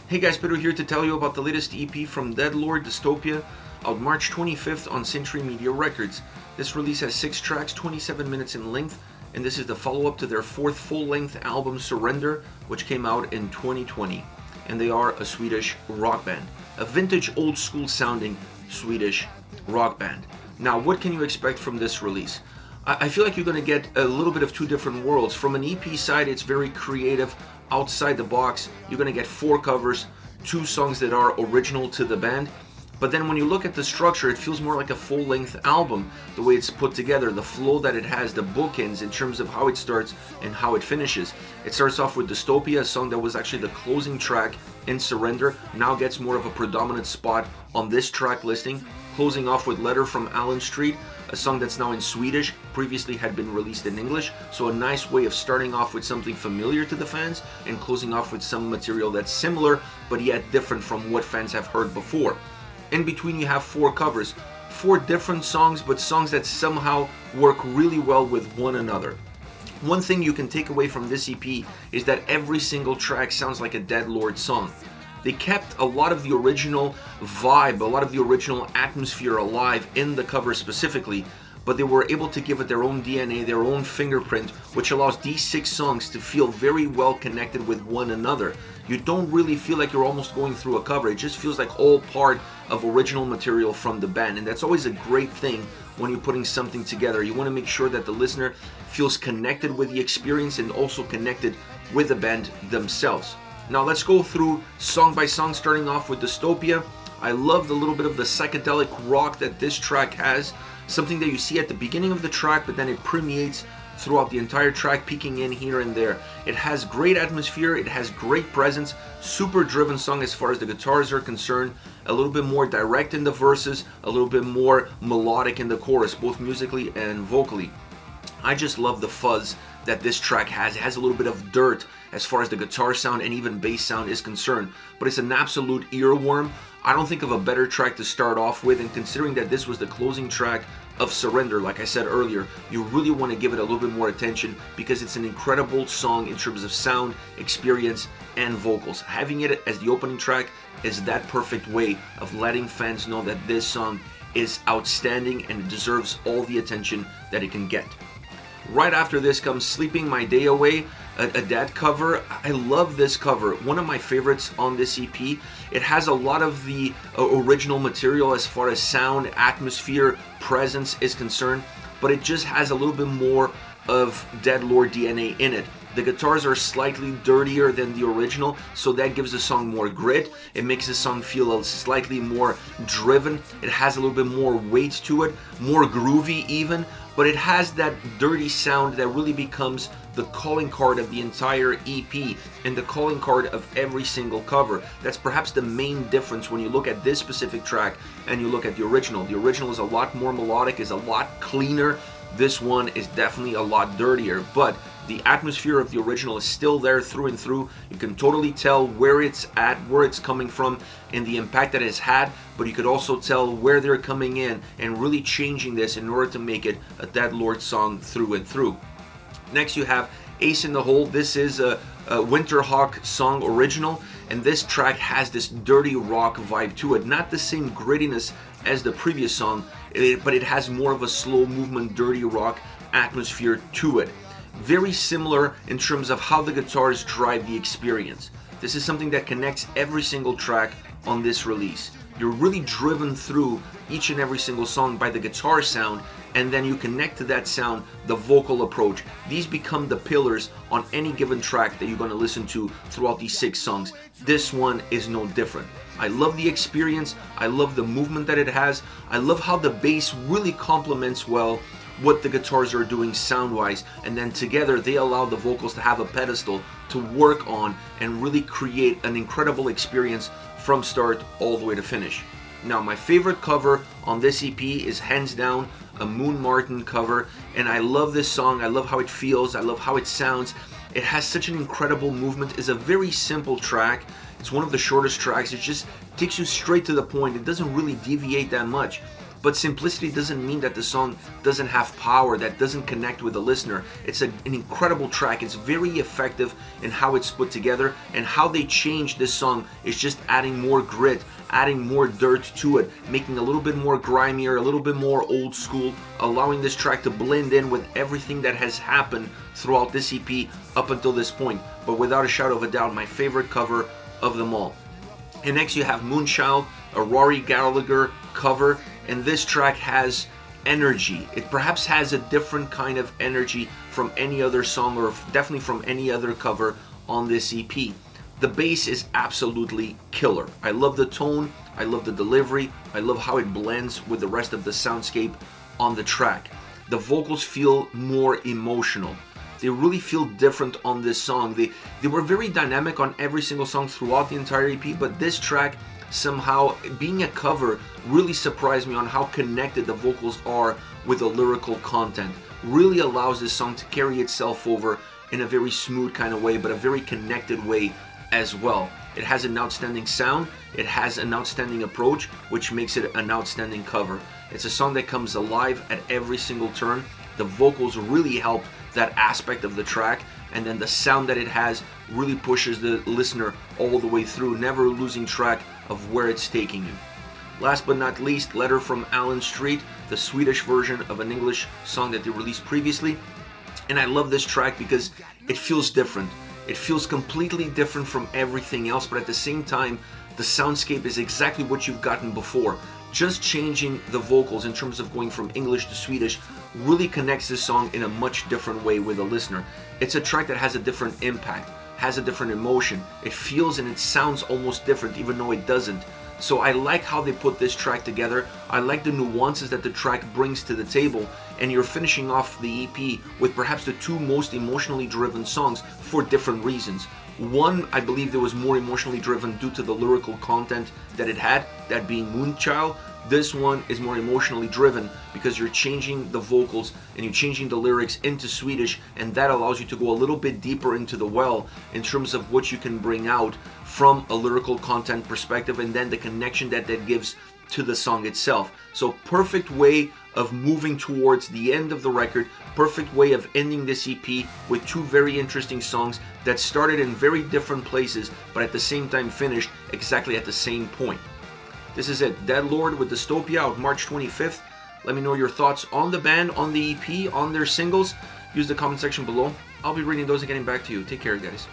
Hey guys, Pedro here to tell you about the latest EP from Deadlord, Dystopia, out March 25th on Century Media Records. This release has 6 tracks, 27 minutes in length, and this is the follow-up to their 4th full-length album, Surrender, which came out in 2020. And they are a Swedish rock band. A vintage, old-school sounding Swedish rock band. Now, what can you expect from this release? I feel like you're going to get a little bit of two different worlds. From an EP side, it's very creative, outside the box. You're going to get 4 covers, 2 songs that are original to the band. But then when you look at the structure, it feels more like a full-length album, the way it's put together, the flow that it has, the bookends in terms of how it starts and how it finishes. It starts off with Dystopia, a song that was actually the closing track in Surrender, now gets more of a predominant spot on this track listing. Closing off with Letter from Allen Street, a song that's now in Swedish, previously had been released in English, so a nice way of starting off with something familiar to the fans and closing off with some material that's similar but yet different from what fans have heard before. In between you have 4 covers, 4 different songs, but songs that somehow work really well with one another. One thing you can take away from this EP is that every single track sounds like a Deadlord song. They kept a lot of the original vibe, a lot of the original atmosphere alive in the cover specifically, but they were able to give it their own DNA, their own fingerprint, which allows these 6 songs to feel very well connected with one another. You don't really feel like you're almost going through a cover. It just feels like all part of original material from the band, and that's always a great thing when you're putting something together. You want to make sure that the listener feels connected with the experience and also connected with the band themselves. Now let's go through song by song, starting off with Dystopia. I love the little bit of the psychedelic rock that this track has, something that you see at the beginning of the track, but then it permeates throughout the entire track, peeking in here and there. It has great atmosphere, it has great presence, super driven song as far as the guitars are concerned, a little bit more direct in the verses, a little bit more melodic in the chorus, both musically and vocally. I just love the fuzz that this track has. It has a little bit of dirt as far as the guitar sound and even bass sound is concerned, but it's an absolute earworm. I don't think of a better track to start off with, and considering that this was the closing track of Surrender, like I said earlier, you really want to give it a little bit more attention because it's an incredible song in terms of sound, experience, and vocals. Having it as the opening track is that perfect way of letting fans know that this song is outstanding and it deserves all the attention that it can get. Right after this comes Sleeping My Day Away, a Dead cover. I love this cover. One of my favorites on this EP. It has a lot of the original material as far as sound, atmosphere, presence is concerned, but it just has a little bit more of Deadlord DNA in it. The guitars are slightly dirtier than the original, so that gives the song more grit. It makes the song feel slightly more driven. It has a little bit more weight to it, more groovy even, but it has that dirty sound that really becomes the calling card of the entire EP and the calling card of every single cover. That's perhaps the main difference when you look at this specific track and you look at the original. The original is a lot more melodic, is a lot cleaner. This one is definitely a lot dirtier, but the atmosphere of the original is still there through and through. You can totally tell where it's at, where it's coming from, and the impact that it's had, but you could also tell where they're coming in and really changing this in order to make it a Deadlord song through and through. Next you have Ace in the Hole. This is a Winterhawk song original, and this track has this dirty rock vibe to it. Not the same grittiness as the previous song, but it has more of a slow movement, dirty rock atmosphere to it. Very similar in terms of how the guitars drive the experience. This is something that connects every single track on this release. You're really driven through each and every single song by the guitar sound, and then you connect to that sound the vocal approach. These become the pillars on any given track that you're going to listen to throughout these 6 songs. This one is no different. I love the experience, I love the movement that it has, I love how the bass really complements well what the guitars are doing sound-wise, and then together they allow the vocals to have a pedestal to work on and really create an incredible experience from start all the way to finish. Now, my favorite cover on this EP is hands down a Moon Martin cover, and I love this song. I love how it feels, I love how it sounds. It has such an incredible movement. It's a very simple track. It's one of the shortest tracks. It just takes you straight to the point. It doesn't really deviate that much. but simplicity doesn't mean that the song doesn't have power, that doesn't connect with the listener. It's an incredible track. It's very effective in how it's put together, and how they change this song is just adding more grit, adding more dirt to it, making it a little bit more grimier, a little bit more old school, allowing this track to blend in with everything that has happened throughout this EP up until this point. But without a shadow of a doubt, my favorite cover of them all. And next you have Moonchild, a Rory Gallagher cover, and this track has energy. It perhaps has a different kind of energy from any other song, or definitely from any other cover on this EP. The bass is absolutely killer. I love the tone, I love the delivery, I love how it blends with the rest of the soundscape on the track. The vocals feel more emotional. They really feel different on this song. They were very dynamic on every single song throughout the entire EP, but this track, somehow, being a cover, really surprised me on how connected the vocals are with the lyrical content. Really allows this song to carry itself over in a very smooth kind of way, but a very connected way as well. It has an outstanding sound, it has an outstanding approach, which makes it an outstanding cover. It's a song that comes alive at every single turn. The vocals really help that aspect of the track, and then the sound that it has really pushes the listener all the way through, never losing track of where it's taking you. Last but not least, Letter from Allen Street, the Swedish version of an English song that they released previously. And I love this track because it feels different. It feels completely different from everything else, but at the same time, the soundscape is exactly what you've gotten before. Just changing the vocals in terms of going from English to Swedish really connects this song in a much different way with the listener. It's a track that has a different impact, has a different emotion. It feels and it sounds almost different, even though it doesn't. So I like how they put this track together. I like the nuances that the track brings to the table, and you're finishing off the EP with perhaps the two most emotionally driven songs for different reasons. One, I believe, that was more emotionally driven due to the lyrical content that it had, that being Moonchild. This one is more emotionally driven because you're changing the vocals and you're changing the lyrics into Swedish, and that allows you to go a little bit deeper into the well in terms of what you can bring out from a lyrical content perspective, and then the connection that gives to the song itself. So perfect way of moving towards the end of the record, perfect way of ending this EP with two very interesting songs that started in very different places, but at the same time finished exactly at the same point. This is it, Dead Lord with Dystopia, out March 25th. Let me know your thoughts on the band, on the EP, on their singles. Use the comment section below. I'll be reading those and getting back to you. Take care, guys.